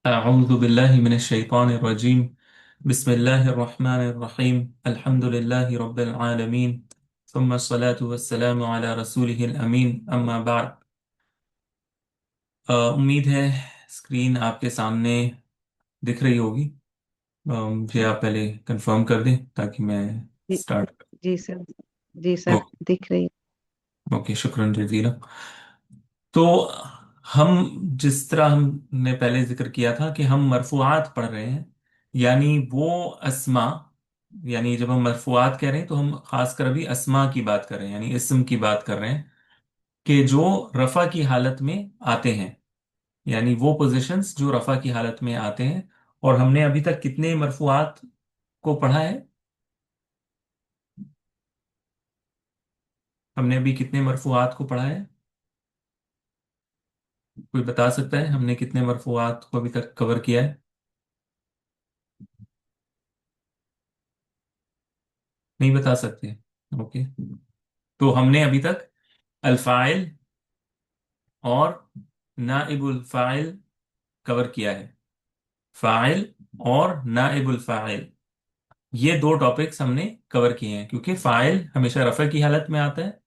أعوذ بالله من الشيطان الرجيم. بسم الله الرحمن الرحيم. الحمد لله رب العالمين، ثم الصلاة والسلام على رسوله الأمين، أما بعد. उम्मीद है स्क्रीन आपके सामने दिख रही होगी। मुझे आप पहले कंफर्म कर दें ताकि मैं जी स्टार्ट। जी सर। जी सर, दिख रही। ओके, शुक्रन जजीला। तो हम जिस तरह हमने पहले जिक्र किया था कि हम मरफूआत पढ़ रहे हैं, यानी वो अस्मा, यानी जब हम मरफूआत कह रहे हैं तो हम खासकर अभी अस्मा की बात कर रहे हैं, यानी इस्म की बात कर रहे हैं कि जो रफ़ा की हालत में आते हैं, यानी वो पोजीशंस जो रफ़ा की हालत में आते हैं। और हमने अभी तक कितने मरफूआत को पढ़ा है? हमने अभी कितने मरफूआत को पढ़ा है? कोई बता सकता है हमने कितने मरफूआत को अभी तक कवर किया है? नहीं बता सकते? ओके। तो हमने अभी तक अल्फाइल और नाइबुल फाइल कवर किया है। फाइल और नाइबुल फाइल, ये दो टॉपिक्स हमने कवर किए हैं, क्योंकि फाइल हमेशा रफ़ा की हालत में आता है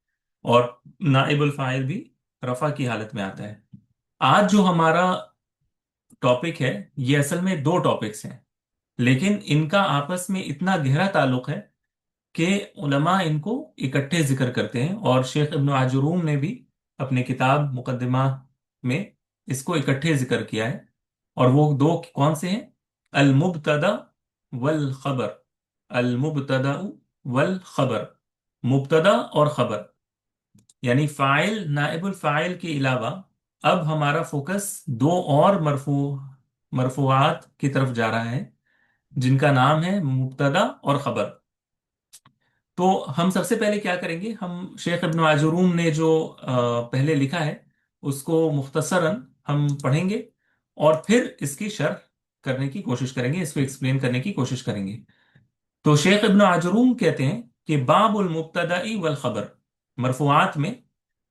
और नाइबुल फाइल भी रफ़ा की हालत में आता है। आज जो हमारा टॉपिक है, ये असल में दो टॉपिक्स हैं, लेकिन इनका आपस में इतना गहरा ताल्लुक है कि उलमा इनको इकट्ठे जिक्र करते हैं, और शेख इब्न आजुरूम ने भी अपने किताब मुकद्दिमा में इसको इकट्ठे जिक्र किया है। और वो दो कौन से हैं? अल मुब्तदा वल खबर। अल मुब्तदा वल खबर, मुब्तदा और खबर, यानी फाइल नाइबुल फाइल के अलावा अब हमारा फोकस दो और मरफूआत की तरफ जा रहा है, जिनका नाम है मुब्तदा और खबर। तो हम सबसे पहले क्या करेंगे, हम शेख इब्न आजुरूम ने जो पहले लिखा है उसको मुख्तसरन हम पढ़ेंगे, और फिर इसकी शर्ह करने की कोशिश करेंगे, इसको एक्सप्लेन करने की कोशिश करेंगे। तो शेख इब्न आजुरूम कहते हैं कि बाबुल मुब्तदाई वल खबर, मरफूआत में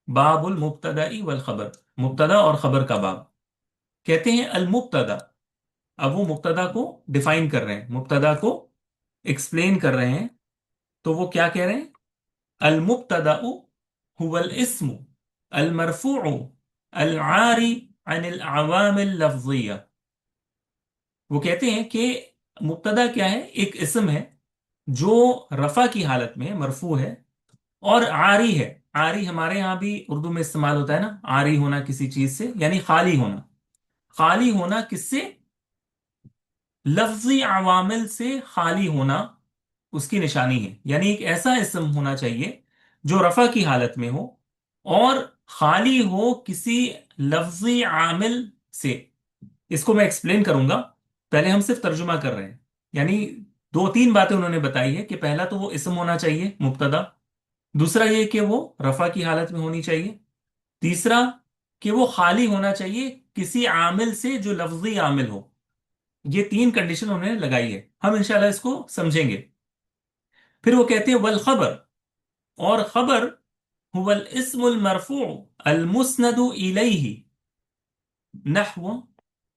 बाबुल मुब्तदाई वल खबर, मुब्तदा और खबर का बाब। कहते हैं अल मुब्तदा, अब वो मुब्तदा को डिफाइन कर रहे हैं, मुब्तदा को एक्सप्लेन कर रहे हैं। तो वो क्या कह रहे हैं? अल मुब्तदाउ हुवल इस्मु अल मरफूउ अल आरी अनिल अवामिल लफ्जिया। वो कहते हैं कि मुब्तदा क्या है? एक इस्म है जो रफा की हालत में मरफू है और आरी है। आरी हमारे यहाँ भी उर्दू में इस्तेमाल होता है ना, आरी होना किसी चीज से, यानी खाली होना। खाली होना किससे? लफ्जी अवामिल से खाली होना उसकी निशानी है, यानी एक ऐसा इस्म होना चाहिए जो रफा की हालत में हो और खाली हो किसी लफ्जी आमिल से। इसको मैं एक्सप्लेन करूंगा, पहले हम सिर्फ तर्जुमा कर रहे हैं। यानी दो तीन बातें उन्होंने बताई है कि पहला तो वो इस्म होना चाहिए मुब्तदा, दूसरा ये कि वो रफा की हालत में होनी चाहिए, तीसरा कि वो खाली होना चाहिए किसी आमिल से जो लफ्जी आमिल हो। ये तीन कंडीशन उन्होंने लगाई है, हम इंशाल्लाह इसको समझेंगे। फिर वो कहते हैं वल खबर, और खबर हुवल इस्मुल मरफू अल मुस्नदु इलैहि नहव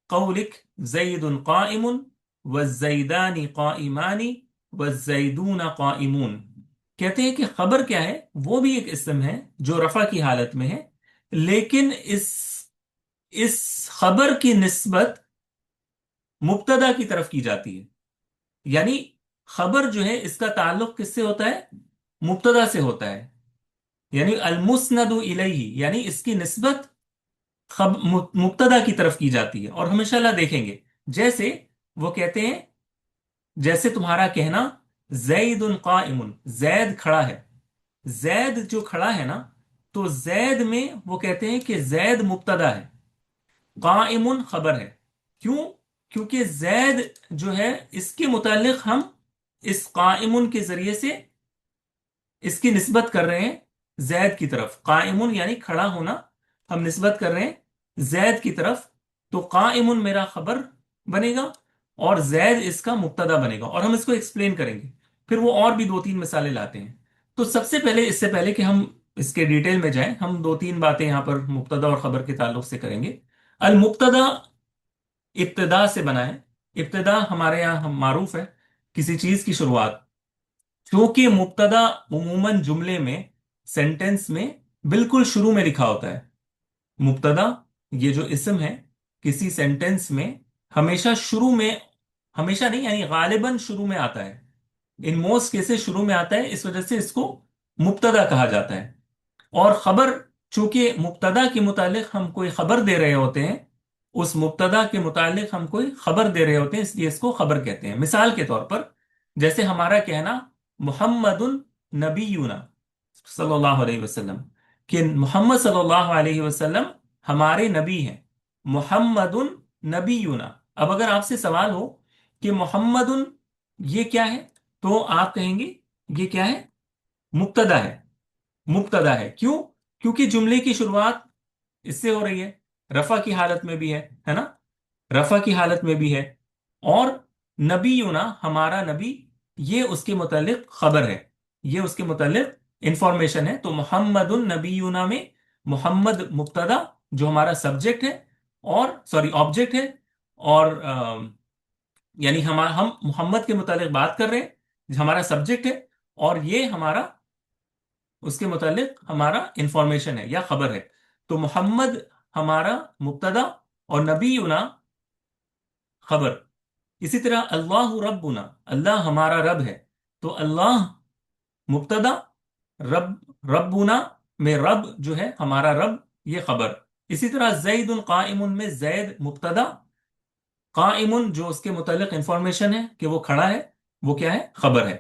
कौलिक ज़ैदुन काइमुन वज़्ज़ैदानी काइमानी वज़्ज़ैदून काइमून। कहते हैं कि खबर क्या है? वो भी एक इस्म है जो रफा की हालत में है, लेकिन इस खबर की निस्बत मुब्तदा की तरफ की जाती है। यानी खबर जो है इसका ताल्लुक किससे होता है? मुब्तदा से होता है। यानी अल मुस्नदु इलैहि, यानी इसकी निस्बत मुब्तदा की तरफ की जाती है। और हम इंशाल्लाह देखेंगे, जैसे वो कहते हैं, जैसे तुम्हारा कहना जैदुन काइमुन, जैद खड़ा है। जैद जो खड़ा है ना, तो जैद में वो कहते हैं कि जैद मुब्तदा है, काइमुन खबर है। क्यों? क्योंकि जैद जो है इसके मुतालिक हम इस काइमुन के जरिए से इसकी निस्बत कर रहे हैं जैद की तरफ। काइमुन यानी खड़ा होना, हम निस्बत कर रहे हैं जैद की तरफ। तो काइमुन मेरा खबर बनेगा और जैद इसका मुब्तदा बनेगा, और हम इसको एक्सप्लेन करेंगे। फिर वो और भी दो तीन मिसालें लाते हैं। तो सबसे पहले, इससे पहले कि हम इसके डिटेल में जाएं, हम दो तीन बातें यहां पर मुब्तदा और खबर के ताल्लुक से करेंगे। अल मुब्तदा ابتدا سے بنا ہے. ابتدا ہمارے یہاں ہم معروف ہے کسی چیز کی شروعات. چونکہ مبتدا عموماً جملے میں، سینٹینس میں بالکل شروع میں لکھا ہوتا ہے. مبتدا، یہ جو اسم ہے، کسی سینٹینس میں ہمیشہ شروع میں، ہمیشہ نہیں یعنی غالباً شروع میں آتا ہے. ان موسٹ کیسز شروع میں آتا ہے، اس وجہ سے اس کو مبتدا کہا جاتا ہے. اور خبر، چونکہ مبتدا کے متعلق ہم کوئی خبر دے رہے ہوتے ہیں، اس مبتدا کے متعلق ہم کوئی خبر دے رہے ہوتے ہیں، اس لیے اس کو خبر کہتے ہیں. مثال کے طور پر جیسے ہمارا کہنا محمد نبینا صلی اللہ علیہ وسلم، کہ محمد صلی اللہ علیہ وسلم ہمارے نبی ہیں. محمد نبینا. اب اگر آپ سے سوال ہو کہ محمد یہ کیا ہے، تو آپ کہیں گے یہ کیا ہے؟ مبتدا ہے. مبتدا ہے. کیوں؟ کیونکہ جملے کی شروعات اس سے ہو رہی ہے، رفع کی حالت میں بھی ہے نا؟ رفع کی حالت میں بھی ہے. اور نبینا، ہمارا نبی، یہ اس کے متعلق خبر ہے، یہ اس کے متعلق انفارمیشن ہے. تو محمد النبینا میں محمد مبتدا جو ہمارا سبجیکٹ ہے، اور سوری آبجیکٹ ہے، اور یعنی ہم محمد کے متعلق بات کر رہے ہیں جو ہمارا سبجیکٹ ہے، اور یہ ہمارا، اس کے متعلق ہمارا انفارمیشن ہے یا خبر ہے. تو محمد ہمارا مبتدا اور نبینا خبر. اسی طرح اللہ ربنا، اللہ ہمارا رب ہے. تو اللہ مبتدا، ربنا میں رب جو ہے ہمارا رب، یہ خبر. اسی طرح زید قائم میں زید مبتدا، قائم جو اس کے متعلق انفارمیشن ہے کہ وہ کھڑا ہے، وہ کیا ہے؟ خبر ہے.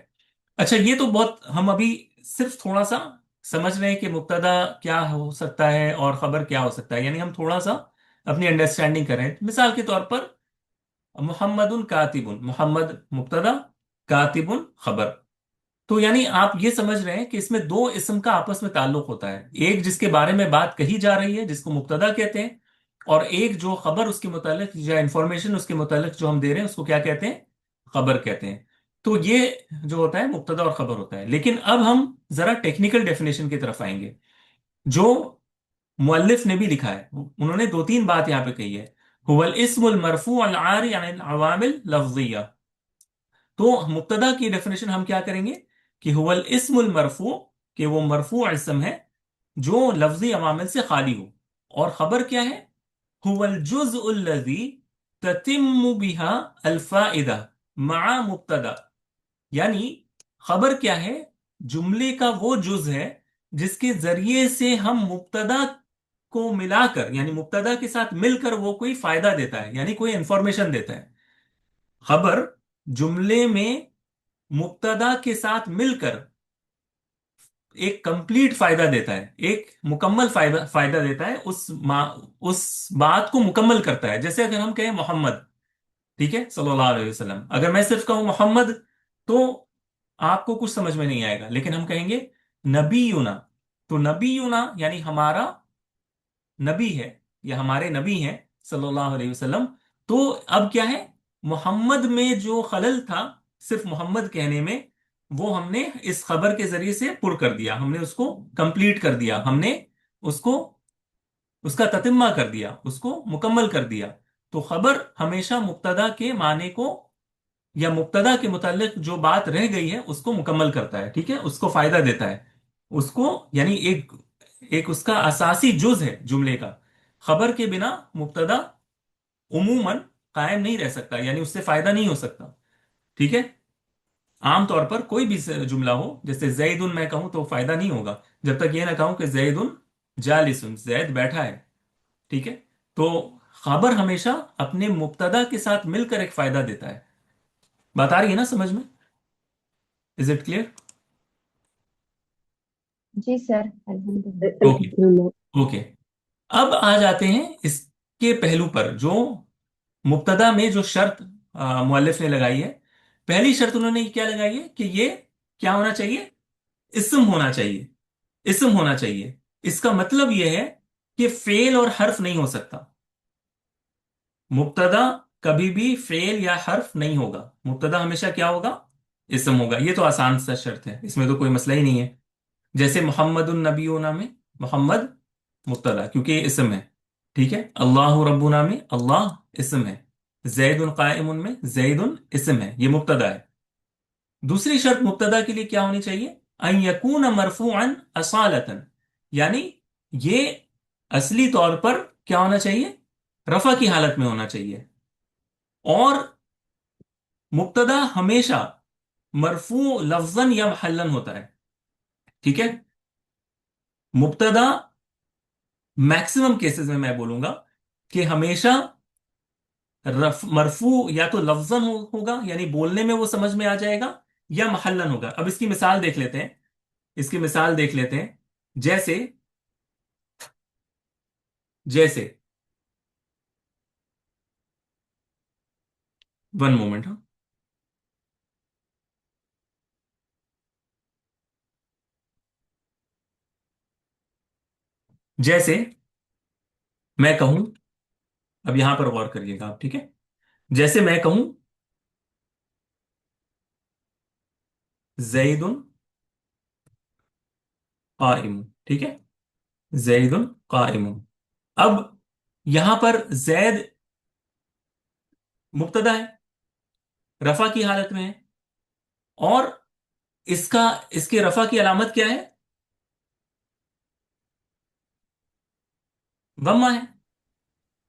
اچھا، یہ تو بہت ہم ابھی صرف تھوڑا سا سمجھ رہے ہیں کہ مبتدا کیا ہو سکتا ہے اور خبر کیا ہو سکتا ہے، یعنی ہم تھوڑا سا اپنی انڈرسٹینڈنگ کریں. مثال کے طور پر محمد کاتب، محمد مبتدا، کاتب خبر. تو یعنی آپ یہ سمجھ رہے ہیں کہ اس میں دو اسم کا آپس میں تعلق ہوتا ہے، ایک جس کے بارے میں بات کہی جا رہی ہے جس کو مبتدا کہتے ہیں، اور ایک جو خبر اس کے متعلق یا انفارمیشن اس کے متعلق جو ہم دے رہے ہیں اس کو کیا کہتے ہیں؟ خبر کہتے ہیں. تو یہ جو ہوتا ہے مبتدا اور خبر ہوتا ہے. لیکن اب ہم ذرا ٹیکنیکل ڈیفینیشن کی طرف آئیں گے جو مؤلف نے بھی لکھا ہے. انہوں نے دو تین بات یہاں پہ کہی ہے. هو الاسم المرفوع العاری عن العوامل لفظیہ. تو مبتدا کی ڈیفینیشن ہم کیا کریں گے کہ هو الاسم المرفوع، کہ وہ مرفوع اسم ہے جو لفظی عوامل سے خالی ہو. اور خبر کیا ہے؟ هو الجزء الذي تتم بها الفائدة مع مبتدا. یعنی خبر کیا ہے؟ جملے کا وہ جز ہے جس کے ذریعے سے ہم مبتدا کو ملا کر، یعنی مبتدا کے ساتھ مل کر وہ کوئی فائدہ دیتا ہے، یعنی کوئی انفارمیشن دیتا ہے. خبر جملے میں مبتدا کے ساتھ مل کر ایک کمپلیٹ فائدہ دیتا ہے، ایک مکمل فائدہ دیتا ہے، اس بات کو مکمل کرتا ہے. جیسے اگر ہم کہیں محمد، ٹھیک ہے، صلی اللہ علیہ وسلم، اگر میں صرف کہوں محمد تو آپ کو کچھ سمجھ میں نہیں آئے گا. لیکن ہم کہیں گے نبینا، تو نبینا یعنی ہمارا نبی ہے یا ہمارے نبی ہیں صلی اللہ علیہ وسلم. تو اب کیا ہے؟ محمد میں جو خلل تھا صرف محمد کہنے میں، وہ ہم نے اس خبر کے ذریعے سے پر کر دیا، ہم نے اس کو کمپلیٹ کر دیا، ہم نے اس کو، اس کا تتمہ کر دیا، اس کو مکمل کر دیا. تو خبر ہمیشہ مبتدا کے معنی کو یا مبتدا کے متعلق جو بات رہ گئی ہے اس کو مکمل کرتا ہے، ٹھیک ہے، اس کو فائدہ دیتا ہے، اس کو، یعنی ایک ایک اس کا اساسی جز ہے جملے کا. خبر کے بنا مبتدا عموماً قائم نہیں رہ سکتا، یعنی اس سے فائدہ نہیں ہو سکتا. ٹھیک ہے. عام طور پر کوئی بھی جملہ ہو، جیسے زید میں کہوں تو فائدہ نہیں ہوگا جب تک یہ نہ کہوں کہ زید جالس، زید بیٹھا ہے. ٹھیک ہے. تو خبر ہمیشہ اپنے مبتدا کے ساتھ مل کر ایک فائدہ دیتا ہے. بات آ رہی ہے نا سمجھ میں؟ Is it clear? جی سر، الحمد اوکے. للہ. اوکے. اب آ جاتے ہیں اس کے پہلو پر، جو مبتدا میں جو شرط مؤلف نے لگائی ہے. پہلی شرط انہوں نے کیا لگائی ہے کہ یہ کیا ہونا چاہیے؟ اسم ہونا چاہیے. اسم ہونا چاہیے. اس کا مطلب یہ ہے کہ فعل اور حرف نہیں ہو سکتا. مبتدا کبھی بھی فعل یا حرف نہیں ہوگا. مبتدا ہمیشہ کیا ہوگا؟ اسم ہوگا. یہ تو آسان سا شرط ہے، اس میں تو کوئی مسئلہ ہی نہیں ہے. جیسے محمد النبینا میں محمد مبتدا کیونکہ یہ اسم ہے. ٹھیک ہے. اللہ ربنا میں اللہ اسم ہے. जैदुन काइमुन में जैदुन इसम है, ये मुब्तदा है। दूसरी शर्त मुब्तदा के लिए क्या होनी चाहिए? अन यकून मरफूअन असालतन, यानी ये असली तौर पर क्या होना चाहिए? रफा की हालत में होना चाहिए। और मुब्तदा हमेशा मरफू लफ्जन या महल्लन होता है। ठीक है। मुब्तदा मैक्सिमम केसेस में मैं बोलूंगा कि हमेशा मरफू या तो लफ्जन होगा, यानी बोलने में वो समझ में आ जाएगा, या महल्लन होगा। अब इसकी मिसाल देख लेते हैं। इसकी मिसाल देख लेते हैं। जैसे जैसे 1 मोमेंट। हाँ। जैसे मैं कहूं, अब यहां पर गौर करिएगा आप, ठीक है। जैसे मैं कहूं जैदुन काइम, ठीक है। जैदुन काइम। अब यहां पर जैद मुब्तदा है, रफा की हालत में है। और इसका इसके रफा की अलामत क्या है? वम्मा है,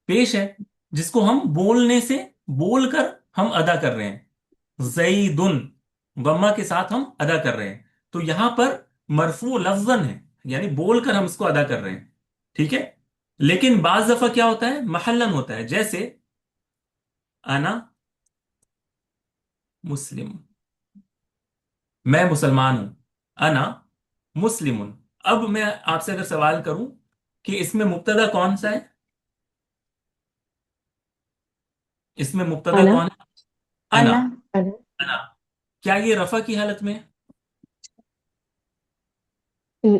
पेश है, जिसको हम बोलने से बोलकर हम अदा कर रहे हैं। जईदुन वम्मा के साथ हम अदा कर रहे हैं। तो यहां पर मरफू लफ्जन है, यानी बोलकर हम इसको अदा कर रहे हैं। ठीक है। लेकिन बाज दफा क्या होता है? महल्लन होता है। जैसे अना मुस्लिम, मैं मुसलमान हूं। अना मुस्लिमुन। अब मैं आपसे अगर सवाल करूं कि इसमें मुब्तदा कौन सा है, इसमें मुब्तदा अना। कौन है? अना। अना। अना। अना, क्या ये रफा की हालत में है?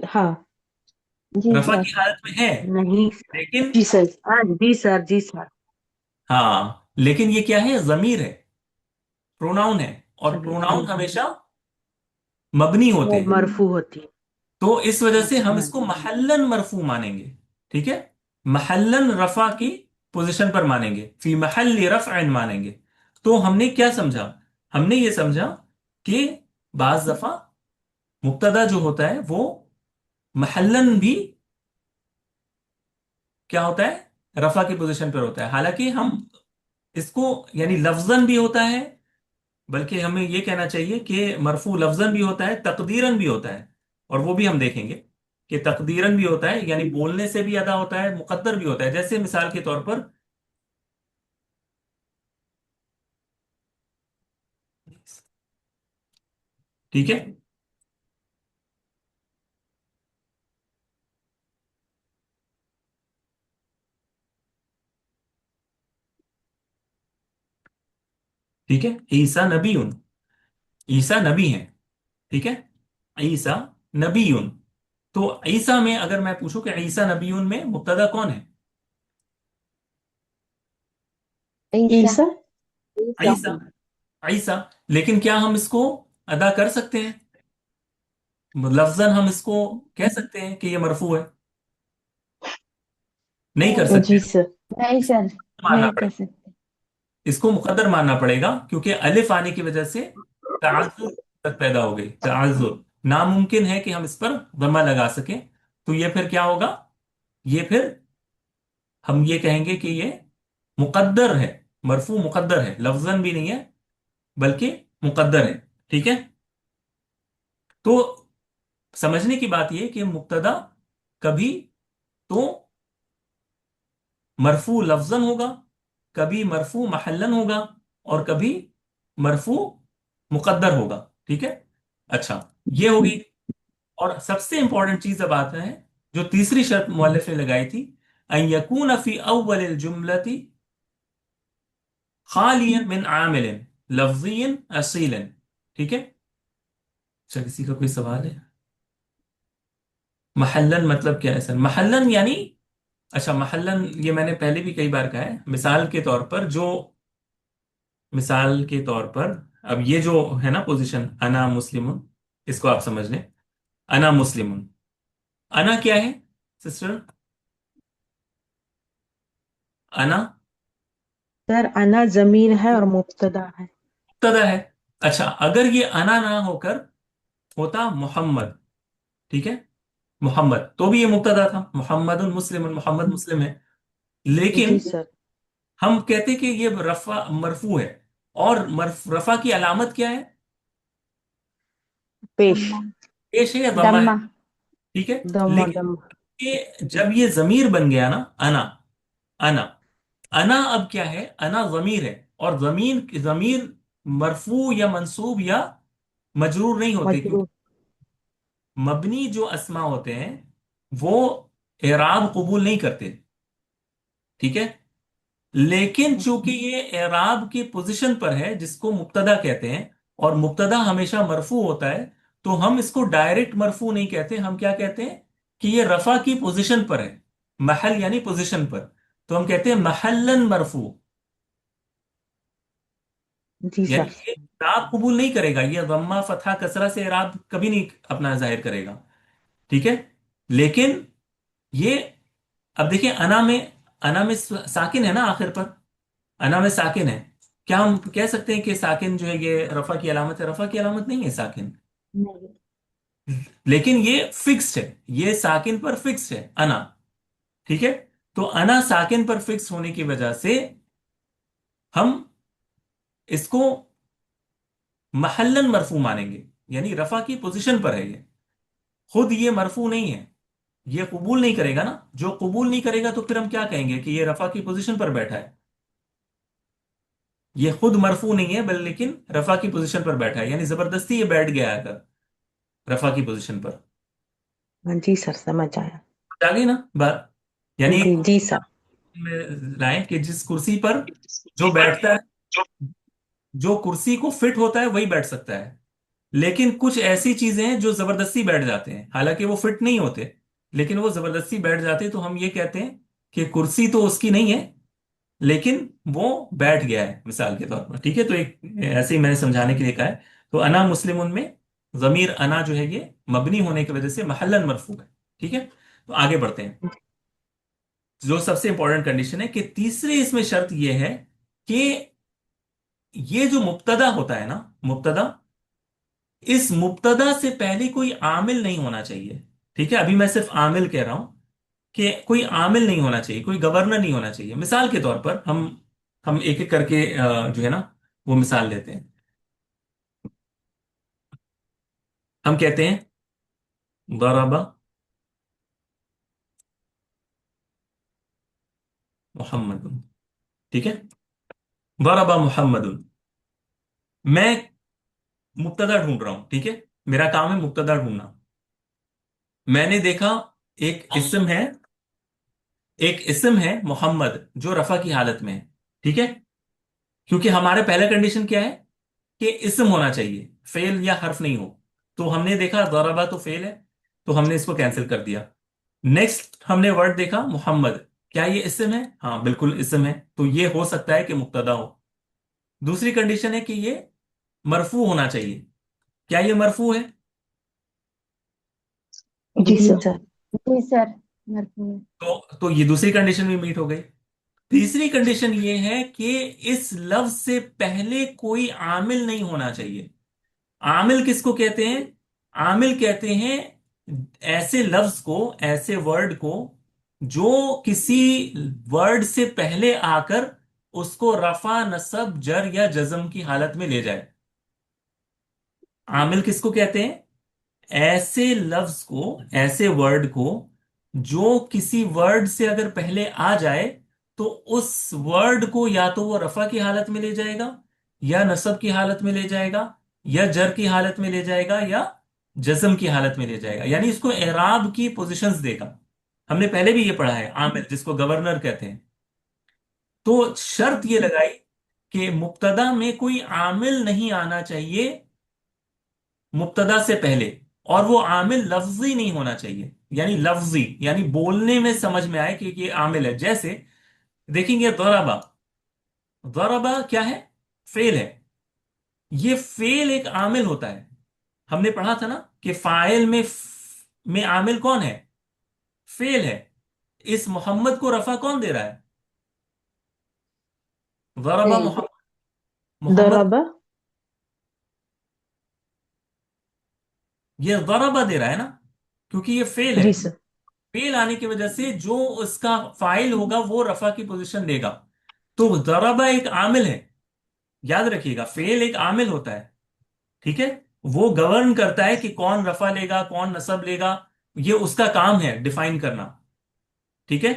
हाँ। जी रफा सर। की हालत में है। नहीं सर। लेकिन जी सर, हाँ जी सर, जी सर। हाँ, लेकिन ये क्या है? जमीर है, प्रोनाउन है। और चलिए प्रोनाउन ठीक। हमेशा मबनी होते वो हैं। मरफू होती है। तो इस वजह से हम अच्छा इसको जी। महल्लन मरफू मानेंगे। ठीक है। महल्लन रफा की पोजीशन पर मानेंगे, फी महल्ली रफ़अन मानेंगे। तो हमने क्या समझा? हमने ये समझा कि बाज दफा मुब्तदा जो होता है वो महल्लन भी क्या होता है? रफा की पोजीशन पर होता है। हालांकि हम इसको, यानी लफ्जन भी होता है, बल्कि हमें ये कहना चाहिए कि मरफू लफ्जन भी होता है, तकदीरन भी होता है। और वो भी हम देखेंगे कि तकदीरन भी होता है, यानी बोलने से भी अदा होता है, मुकद्दर भी होता है। जैसे मिसाल के तौर पर, ठीक है। ठीक है। ईसा नबीयुन, ईसा नबी है। ठीक है। ईसा नबीयुन। तो ईसा में अगर मैं पूछूं कि ईसा नबीयुन में मुब्तदा कौन है? ईसा। ईसा। ईसा। ईसा। लेकिन क्या हम इसको अदा कर सकते हैं? लफ्जन हम इसको कह सकते हैं कि ये मरफू है? नहीं कर सकते। जी सर। नहीं सर। मानना नहीं कर पड़ेगा, सकते। इसको मुकद्दर मानना पड़ेगा, क्योंकि अलिफ आने की वजह से तआज्जुर तक पैदा हो गई। तआज्जुर, नामुमकिन है कि हम इस पर दम्मा लगा सकें। तो ये फिर क्या होगा? ये फिर हम ये कहेंगे कि ये मुकद्दर है, मरफू मुकद्दर है, लफ्जन भी नहीं है बल्कि मुकद्दर है। ठीक है। तो समझने की बात यह कि मुब्तदा कभी तो मरफू लफ्जन होगा, कभी मरफू महल्लन होगा, और कभी मरफू मुकद्दर होगा। ठीक है। अच्छा, ये होगी। और सबसे इंपॉर्टेंट चीज अब आता है, जो तीसरी शर्त मुअल्लिफ ने लगाई थी, अन यकून फी अव्वल जुमलती खालियन मिन आमिलिन लफ्जियन असीलन। ठीक है। अच्छा, किसी का कोई सवाल है? महल्लन मतलब क्या है सर? महल्लन यानी, अच्छा महल्लन ये मैंने पहले भी कई बार कहा है। मिसाल के तौर पर जो, मिसाल के तौर पर, अब ये जो है ना पोजीशन, अना मुस्लिमुन, इसको आप समझ लें। अना मुस्लिमुन, अना क्या है सिस्टर? अना सर अना जमीर है और मुब्तदा है। मुब्तदा है। अच्छा, अगर ये अना ना होकर होता मोहम्मद, ठीक है, मोहम्मद, तो भी ये मुब्तदा था, मोहम्मद मुस्लिम, मोहम्मद मुस्लिम है। जी लेकिन सर। हम कहते कि ये रफा मरफू है, और रफा की अलामत क्या है? पेश। दम्मा। पेश है या दम्मा है? दम्मा। ठीक है। दम्मा लेकिन दम्मा। जब ये जमीर बन गया ना, अना, अना, अना अब क्या है? अना जमीर है, और जमीन जमीर मरफू या मंसूब या मजरूर नहीं होते, क्योंकि मजरूर। मबनी जो अस्मा होते हैं वो एराब कबूल नहीं करते, ठीक है। लेकिन चूंकि ये एराब की पोजीशन पर है, जिसको मुब्तदा कहते हैं, और मुब्तदा हमेशा मरफू होता है, तो हम इसको डायरेक्ट मरफू नहीं कहते, हम क्या कहते हैं कि ये रफा की पोजीशन पर है, महल यानी पोजीशन पर, तो हम कहते हैं महल्लन मरफू। जी यानी सर। ये इराब कबूल नहीं करेगा, ये गम्मा फतहा कसरा से इराब कभी नहीं अपना जाहिर करेगा, ठीक है। लेकिन ये, अब देखिए, अना में साकिन है ना आखिर पर, अना में साकिन है। क्या हम कह सकते हैं कि साकिन जो है ये रफा की अलामत है? रफा की अलामत नहीं है साकिन। नहीं। लेकिन ये फिक्स्ड है, ये साकिन पर फिक्स्ड है अना, ठीक है। तो अना साकिन पर फिक्स होने की वजह से हम इसको महल्लन मरफू मानेंगे, यानी रफा की पोजीशन पर है ये, खुद ये मरफू नहीं है, ये कबूल नहीं करेगा ना। जो कबूल नहीं करेगा तो फिर हम क्या कहेंगे कि ये रफा की पोजीशन पर बैठा है, ये खुद मरफू नहीं है बल्कि लेकिन रफा की पोजीशन पर बैठा है, यानी जबरदस्ती ये बैठ गया है अगर रफा की पोजीशन पर। हाँ जी सर, समझ आया। आ गई ना बात? यानी एक जी जी कुर्सी सर। में लाएं कि जिस कुर्सी पर जो बैठता है, जो कुर्सी को फिट होता है वही बैठ सकता है। लेकिन कुछ ऐसी चीजें हैं जो जबरदस्ती बैठ जाते हैं, हालांकि वो फिट नहीं होते, लेकिन वो जबरदस्ती बैठ जाते हैं, तो हम ये कहते हैं कि कुर्सी तो उसकी नहीं है, लेकिन वो बैठ गया है, मिसाल के तौर पर, ठीक है। तो एक ऐसे ही मैंने समझाने के लिए कहा है। तो अना मुस्लिमुन में जमीर अना जो है ये मबनी होने की वजह से महल्लन मरफू है, ठीक है। तो आगे बढ़ते हैं। जो सबसे इंपॉर्टेंट कंडीशन है कि तीसरी इसमें शर्त ये है कि ये जो मुब्तदा होता है ना, मुब्तदा, इस मुब्तदा से पहले कोई आमिल नहीं होना चाहिए, ठीक है। अभी मैं सिर्फ आमिल कह रहा हूं कि कोई आमिल नहीं होना चाहिए, कोई गवर्नर नहीं होना चाहिए। मिसाल के तौर पर हम एक एक करके जो है ना वो मिसाल लेते हैं। हम कहते हैं दरबा मोहम्मद, ठीक है, दरबा मोहम्मद। मैं मुब्तदा ढूंढ रहा हूं, ठीक है, मेरा काम है मुब्तदा ढूंढना। मैंने देखा एक इस्म है, एक इस्म है मोहम्मद जो रफा की हालत में है, ठीक है। क्योंकि हमारा पहला कंडीशन क्या है कि इस्म होना चाहिए, फेल या हर्फ नहीं हो। तो हमने देखा दरबा तो फेल है, तो हमने इसको कैंसिल कर दिया। नेक्स्ट हमने वर्ड देखा मोहम्मद, क्या ये इस्म है? हाँ बिल्कुल इस्म है, तो ये हो सकता है कि मुब्तदा हो। दूसरी कंडीशन है कि ये मरफू होना चाहिए, क्या ये मरफू है? जी जी सर। सर। जी सर। मरफू है। तो ये दूसरी कंडीशन भी मीट हो गई। तीसरी कंडीशन ये है कि इस लफ्ज से पहले कोई आमिल नहीं होना चाहिए। आमिल किसको कहते हैं? आमिल कहते हैं ऐसे लफ्ज को, ऐसे वर्ड को जो किसी वर्ड से पहले आकर उसको रफा नसब जर या जज्म की हालत में ले जाए। आमिल किसको कहते हैं? ऐसे लफ्ज को, ऐसे वर्ड को जो किसी वर्ड से अगर पहले आ जाए तो उस वर्ड को या तो वो रफा की हालत में ले जाएगा, या नसब की हालत में ले जाएगा, या जर की हालत में ले जाएगा, या जज्म की हालत में ले जाएगा, यानी इसको एराब की पोजीशंस देगा। हमने पहले भी ये पढ़ा है, आमिल जिसको गवर्नर कहते हैं। तो शर्त ये लगाई कि मुब्तदा में कोई आमिल नहीं आना चाहिए मुब्तदा से पहले, और वो आमिल लफ्जी नहीं होना चाहिए, यानी लफ्जी यानी बोलने में समझ में आए कि ये आमिल है। जैसे देखेंगे दरबा, दरबा क्या है? फेल है। ये फेल एक आमिल होता है। हमने पढ़ा था ना कि फाइल में आमिल कौन है? फेल है। इस मोहम्मद को रफा कौन दे रहा है? ज़रबा नहीं मोहम्मद, मोहम्मद ضرب ये ज़रबा दे रहा है ना, क्योंकि ये फेल है। जी सर। फेल आने की वजह से जो उसका फाइल होगा वो रफा की पोजीशन लेगा। तो ज़रबा एक आमिल है, याद रखिएगा, फेल एक आमिल होता है। ठीक है, वो गवर्न करता है कि कौन रफा लेगा कौन नसब लेगा, ये उसका काम है डिफाइन करना। ठीक है,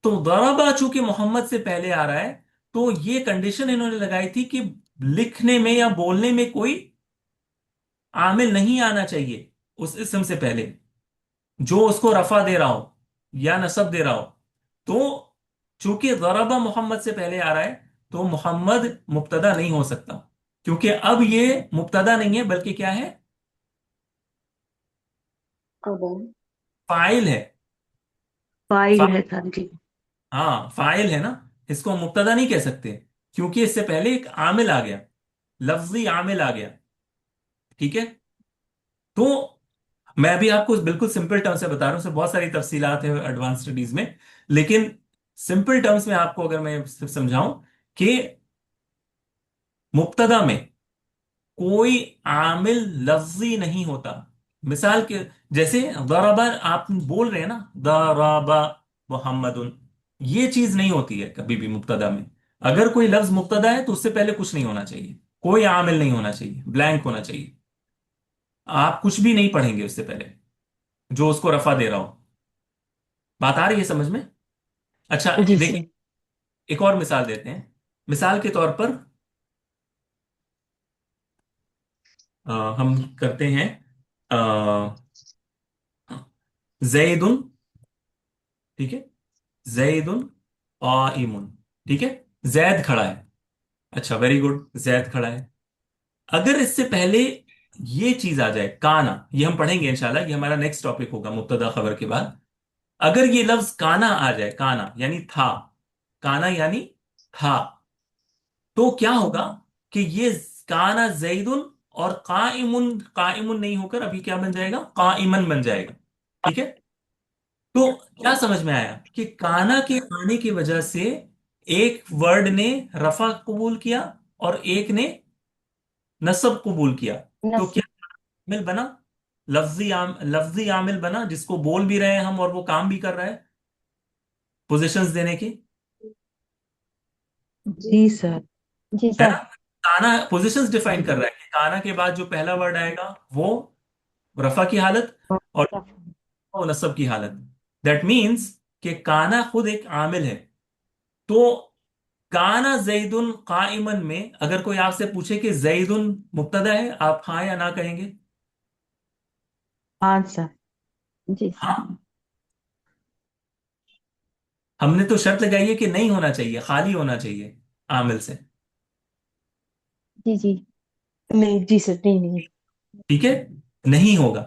तो दरबा चूंकि मोहम्मद से पहले आ रहा है, तो ये कंडीशन इन्होंने लगाई थी कि लिखने में या बोलने में कोई आमिल नहीं आना चाहिए उस इसम से पहले, जो उसको रफा दे रहा हो या नसब दे रहा हो। तो चूंकि दरबा मोहम्मद से पहले आ रहा है, तो मोहम्मद मुब्तदा नहीं हो सकता, क्योंकि अब ये मुब्तदा नहीं है बल्कि क्या है, खबर। फाइल है। फाइल है सर जी। हाँ फाइल है ना, इसको हम मुब्तदा नहीं कह सकते, क्योंकि इससे पहले एक आमिल आ गया, लफ्जी आमिल आ गया। ठीक है, तो मैं अभी आपको बिल्कुल सिंपल टर्म्स से बता रहा हूँ, उसमें बहुत सारी तफसीलात है एडवांस स्टडीज में, लेकिन सिंपल टर्म्स में आपको अगर मैं सिर्फ समझाऊं कि मुब्तदा में कोई आमिल लफ्जी नहीं होता। मिसाल के जैसे दरबा आप बोल रहे हैं ना, दरबा मुहम्मदुन, ये चीज नहीं होती है कभी भी मुब्तदा में। अगर कोई लफ्ज मुब्तदा है तो उससे पहले कुछ नहीं होना चाहिए, कोई आमिल नहीं होना चाहिए, ब्लैंक होना चाहिए। आप कुछ भी नहीं पढ़ेंगे उससे पहले जो उसको रफा दे रहा हो। बात आ रही है समझ में? अच्छा, जी सर। देखिए, एक और मिसाल देते हैं। मिसाल के तौर पर हम करते हैं जैदुन। ठीक है, जैदुन काइमुन। ठीक है, जैद खड़ा है। अच्छा, वेरी गुड, जैद खड़ा है। अगर इससे पहले ये चीज आ जाए काना, ये हम पढ़ेंगे इंशाल्लाह, ये हमारा नेक्स्ट टॉपिक होगा मुब्तदा खबर के बाद। अगर ये लफ्ज काना आ जाए, काना यानी था, काना यानी था, तो क्या होगा कि ये काना जैदुन और काइमुन, काइमुन नहीं होकर अभी क्या बन जाएगा, काइमन बन जाएगा। ठीक है, तो क्या समझ में आया कि काना के आने की वजह से एक वर्ड ने रफा कबूल किया और एक ने नसब कबूल किया। तो नस क्या आमिल बना, लफ्जी आमिल बना, जिसको बोल भी रहे हैं हम और वो काम भी कर रहा है पोजीशंस देने की। जी सर। जी है सर। ना, काना पोजीशंस डिफाइन कर रहा है कि काना के बाद जो पहला वर्ड आएगा वो रफा की हालत और वो नसब की हालत। दैट मीन्स कि काना खुद एक आमिल है। तो काना जैदुन काइमन में अगर कोई आपसे पूछे कि जैदुन मुब्तदा है, आप हाँ या ना कहेंगे? हाँ सर। जी सर। हाँ, हमने तो शर्त लगाई है कि नहीं होना चाहिए, खाली होना चाहिए आमिल से। जी जी। नहीं जी सर, नहीं नहीं। ठीक है, नहीं होगा।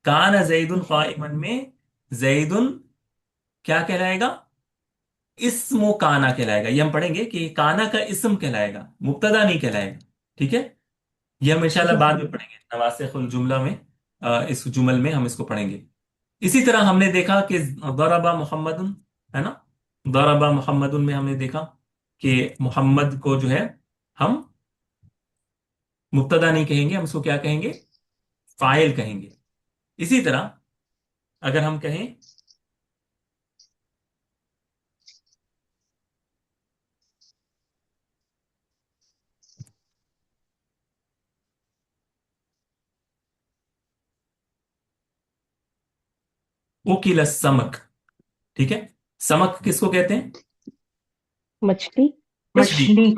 काना जैदुन काइमन में जैदुन क्या कहलाएगा, इस्मो काना कहलाएगा। ये हम पढ़ेंगे कि काना का इस्म कहलाएगा, मुब्तदा नहीं कहलाएगा। ठीक है, ये हम इंशाल्लाह जी बाद सर। में पढ़ेंगे नवासिखुल जुमला में, इस जुमल में हम इसको पढ़ेंगे। इसी तरह हमने देखा कि दरबा मोहम्मदुन, है ना, दरबा मोहम्मदुन में हमने देखा कि मोहम्मद को जो है हम मुब्तदा नहीं कहेंगे, हम उसको क्या कहेंगे, फाइल कहेंगे। इसी तरह अगर हम कहें उकिल समक। ठीक है, समक किसको कहते हैं, मछली। मछली। मछली।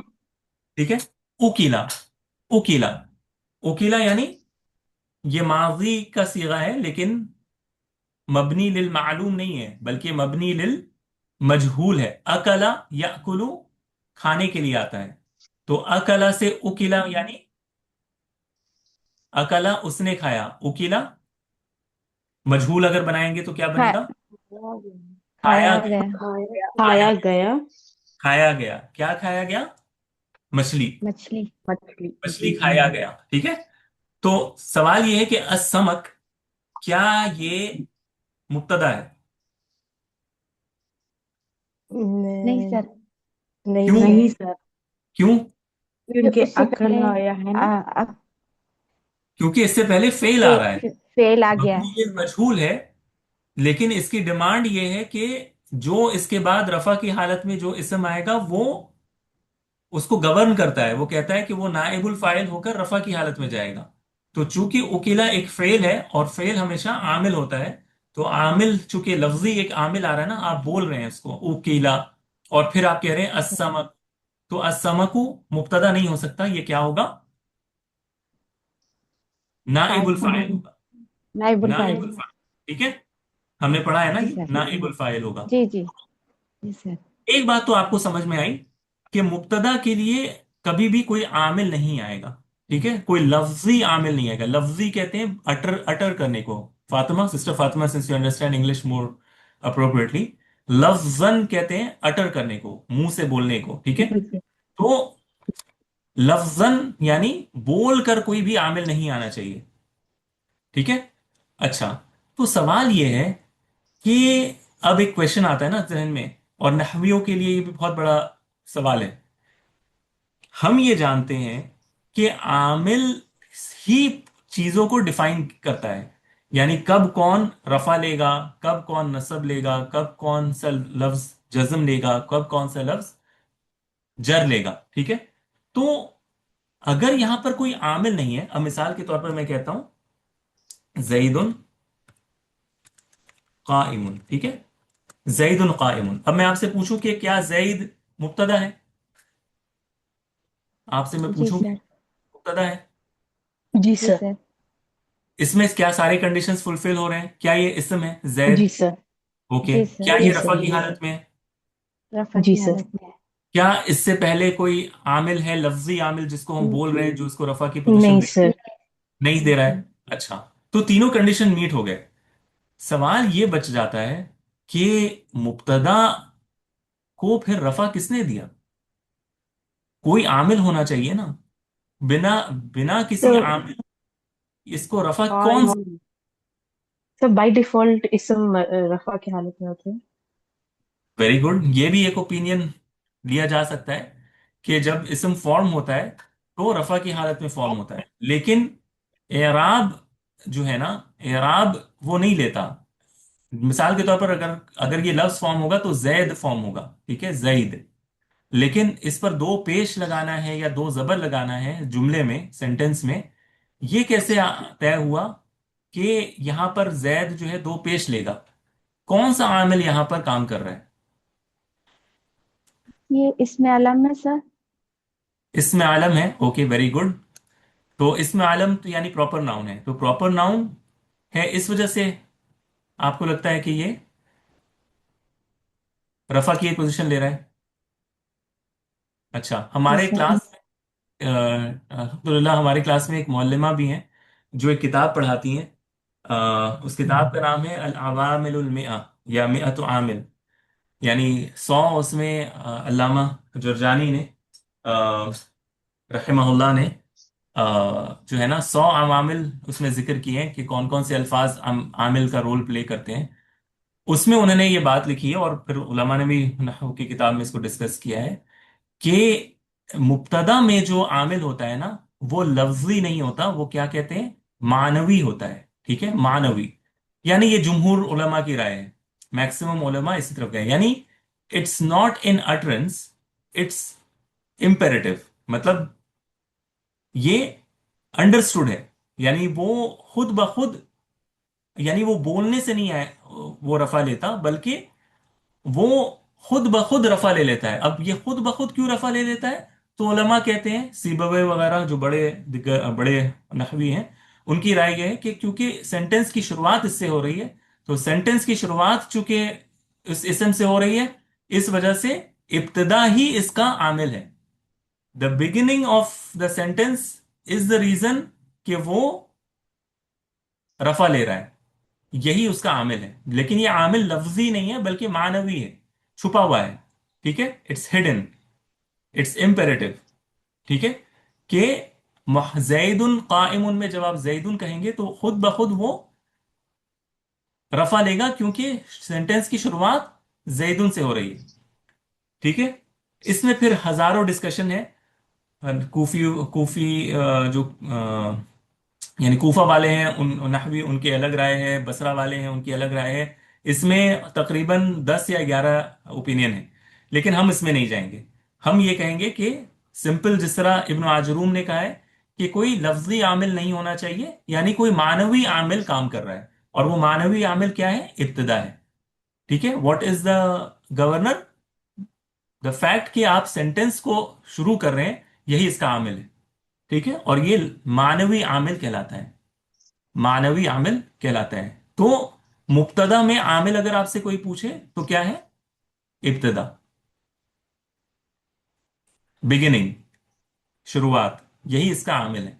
ठीक है, उकीला, उकीला, उकीला यानी ये माजी का सीगा है, लेकिन मबनी लिल मालूम नहीं है बल्कि मबनी लिल मजहूल है। अकला याकुलु खाने के लिए आता है, तो अकला से उकिला यानी अकला उसने खाया, उकिला मजहूल अगर बनाएंगे तो क्या खा, बनेगा, खाया खाया गया, गया। खाया, खाया गया। खाया गया, क्या खाया गया, मछली, मछली। मछली। मछली खाया गया। ठीक है, तो सवाल ये है कि असमक, क्या ये मुब्तदा है? नहीं न- सर। नहीं क्यों? सर। नहीं सर। क्यों? क्योंकि उससे अकल पहले आया है ना। अब क्योंकि इससे पहले फेल आ रहा है। फेल आ गया मबनी है। ये मजहूल है, लेकिन इसकी डिमांड ये है कि जो इसके बाद रफा की हालत में जो इसम आएगा वो उसको गवर्न करता है। वो कहता है कि वो नाइबुल फाइल होकर रफा की हालत में जाएगा। तो चूंकि उकीला एक फेल है और फेल हमेशा आमिल होता है, तो आमिल चूंकि लफ्जी एक आमिल आ रहा है ना, आप बोल रहे हैं उसको उकीला, और फिर आप कह रहे हैं अस्समक, तो अस्समकु मुब्तदा नहीं हो सकता, ये क्या होगा? नाइबुल फाइल। फाइल होगा। नाइबुल फाइल। नाइबुल फाइल, ठीक है। हमने पढ़ा है ना, जी ये सर। नाइबुल फाइल होगा। जी जी। जी सर। एक बात तो आपको समझ में आई कि मुब्तदा के लिए कभी भी कोई आमिल नहीं आएगा, ठीक है। कोई लफ्जी आमिल नहीं आएगा। लफ्जी कहते हैं अटर अटर करने को। Fatima, sister Fatima, since you understand English more appropriately, लफ्जन कहते हैं अटर करने को, मुंह से बोलने को, ठीक है। जी सर। तो लफ्जन यानी बोल कर कोई भी आमिल नहीं आना चाहिए, ठीक है। अच्छा, तो सवाल यह है कि अब एक क्वेश्चन आता है ना जहन में, और नहवियों के लिए ये भी बहुत बड़ा सवाल है। हम ये जानते हैं कि आमिल ही चीजों को डिफाइन करता है, यानी कब कौन रफा लेगा, कब कौन नसब लेगा, कब कौन सा लफ्ज जज्म लेगा, कब कौन सा लफ्ज जर लेगा, ठीक है। तो अगर यहां पर कोई आमिल नहीं है, अब मिसाल के तौर पर मैं कहता हूं जईदुन काइमुन, ठीक है। जईदुन काइमुन, अब मैं आपसे पूछूं कि क्या जईद मुब्तदा है? आपसे मैं जी पूछूं कि सर। मुब्तदा है? जी जी सर। सर। इसमें क्या सारे कंडीशंस फुलफिल हो रहे हैं? क्या ये इसम है जैद? जी सर। ओके। जी सर। क्या ये जी रफा सर। की हालत में है? रफा जी की सर। हालत में है। क्या इससे पहले कोई आमिल है, लफ्जी आमिल, जिसको हम बोल रहे हैं, जो इसको रफा की पोजीशन नहीं दे, सर। नहीं दे रहा है? अच्छा, तो तीनों कंडीशन मीट हो गए। सवाल ये बच जाता है कि मुब्तदा को फिर रफा किसने दिया? कोई आमिल होना चाहिए ना। बिना बिना किसी तो आमिल इसको रफा और कौन? सब बाय डिफॉल्ट इसम रफा की हालत में होते हैं। वेरी गुड, ये भी एक ओपिनियन लिया जा सकता है कि जब इसम फॉर्म होता है तो रफा की हालत में फॉर्म होता है, लेकिन एराब जो है ना, एराब वो नहीं लेता। मिसाल के तौर पर अगर अगर ये लफ्ज फॉर्म होगा तो जैद फॉर्म होगा, ठीक है, जईद। लेकिन इस पर दो पेश लगाना है या दो जबर लगाना है जुमले में, सेंटेंस में, ये कैसे तय हुआ कि यहां पर जैद जो है दो पेश लेगा? कौन सा आमिल यहां पर काम कर रहा है? ये इसमें अलम है सर। इसमें आलम है, ओके, वेरी गुड। तो इसमें आलम तो यानी प्रॉपर नाउन है, तो प्रॉपर नाउन है, इस वजह से आपको लगता है कि ये रफा की एक पोजीशन ले रहा है। अच्छा, जी हमारे सर। क्लास अल्हम्दुलिल्लाह हमारे क्लास में एक मौलमा भी हैं जो एक किताब पढ़ाती हैं। उस किताब का नाम है अल अवामिलुल मिआ, या मिअतु आमिल, यानी 100। उसमें अल्लामा जरजानी ने रहमहुल्लाह ने जो है ना 100 अवामिल उसमें जिक्र किए हैं कि कौन कौन से अल्फाज आमिल का रोल प्ले करते हैं। उसमें उन्होंने ये बात लिखी है, और फिर उलमा ने भी नहव की किताब में इसको डिस्कस किया है कि मुब्तदा में जो आमिल होता है ना, वो लफ्जी नहीं होता, वो क्या कहते हैं, मानवी होता है, ठीक है, मानवी। यानी ये जुमहूर उलमा की राय है, मैक्सिमम उलमा इसी तरफ गए, यानी it's not in utterance, it's imperative. मतलब ये अंडरस्टूड है, यानी वो खुद ब खुद, यानी वो बोलने से नहीं आए वो रफा लेता, बल्कि वो खुद ब खुद रफा ले लेता है। अब ये खुद ब खुद क्यों रफा ले लेता है? तो उलमा कहते हैं, सीबवे वगैरह जो बड़े नहवी हैं, उनकी राय यह है कि क्योंकि सेंटेंस की शुरुआत इससे हो रही है, तो सेंटेंस की शुरुआत चूंकि इस इसम से हो रही है, इस वजह से इब्तदा ही इसका आमिल है। The beginning of the sentence is the reason कि वो रफा ले रहा है, यही उसका आमिल है। लेकिन ये आमिल लफ्जी नहीं है बल्कि मानवी है, छुपा हुआ है, ठीक है, इट्स हिडन, इट्स इम्पेरेटिव, ठीक है। कि जैदुन काइमुन में जब आप जैदुन कहेंगे तो खुद ब खुद वो रफा लेगा, क्योंकि सेंटेंस की शुरुआत जैदुन से हो रही है, ठीक है। इसमें फिर हजारों डिस्कशन है। कूफी कूफी जो यानी कूफा वाले हैं, उन नहवी उनकी अलग राय है, बसरा वाले हैं उनकी अलग राय है। इसमें तकरीबन 10 या 11 ओपिनियन है, लेकिन हम इसमें नहीं जाएंगे। हम ये कहेंगे कि सिंपल, जिस तरह इब्न आजरूम ने कहा है कि कोई लफ्जी आमिल नहीं होना चाहिए, यानी कोई मानवी आमिल काम कर रहा है, और वो मानवी आमिल क्या है? इब्तिदा है। ठीक है, what is the governor? The fact कि आप सेंटेंस को शुरू कर रहे हैं, यही इसका आमिल है। ठीक है, और ये मानवी आमिल कहलाता है, मानवी आमिल कहलाता है। तो मुब्तदा में आमिल अगर आपसे कोई पूछे तो क्या है? इब्तिदा, बिगिनिंग, शुरुआत, यही इसका आमिल है।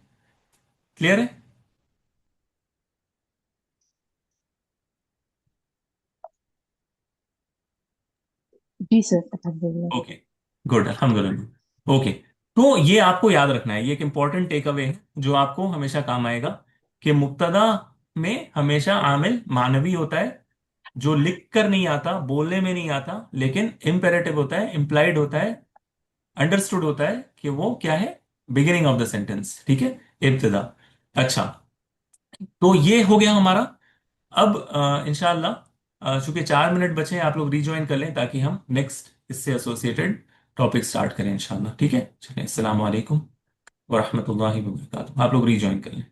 क्लियर है? जी सर, अल्हम्दुलिल्लाह। ओके, गुड, अल्हम्दुलिल्लाह। ओके, तो ये आपको याद रखना है, ये एक इंपॉर्टेंट टेक अवे है जो आपको हमेशा काम आएगा, कि मुब्तदा में हमेशा आमिल मानवी होता है, जो लिख कर नहीं आता, बोलने में नहीं आता, लेकिन इम्पेरेटिव होता है, इम्प्लाइड होता है, अंडरस्टूड होता है कि वो क्या है? Beginning of the sentence. ठीक है, इब्तिदा। अच्छा, तो ये हो गया हमारा। अब इंशाल्लाह चूंकि 4 मिनट बचे हैं, आप लोग रिज्वाइन कर लें ताकि हम नेक्स्ट इससे एसोसिएटेड टॉपिक स्टार्ट करें इंशाल्लाह। ठीक है, चलिए, अस्सलाम वालेकुम व रहमतुल्लाहि व बरकातुहू। आप लोग रिज्वाइन कर लें।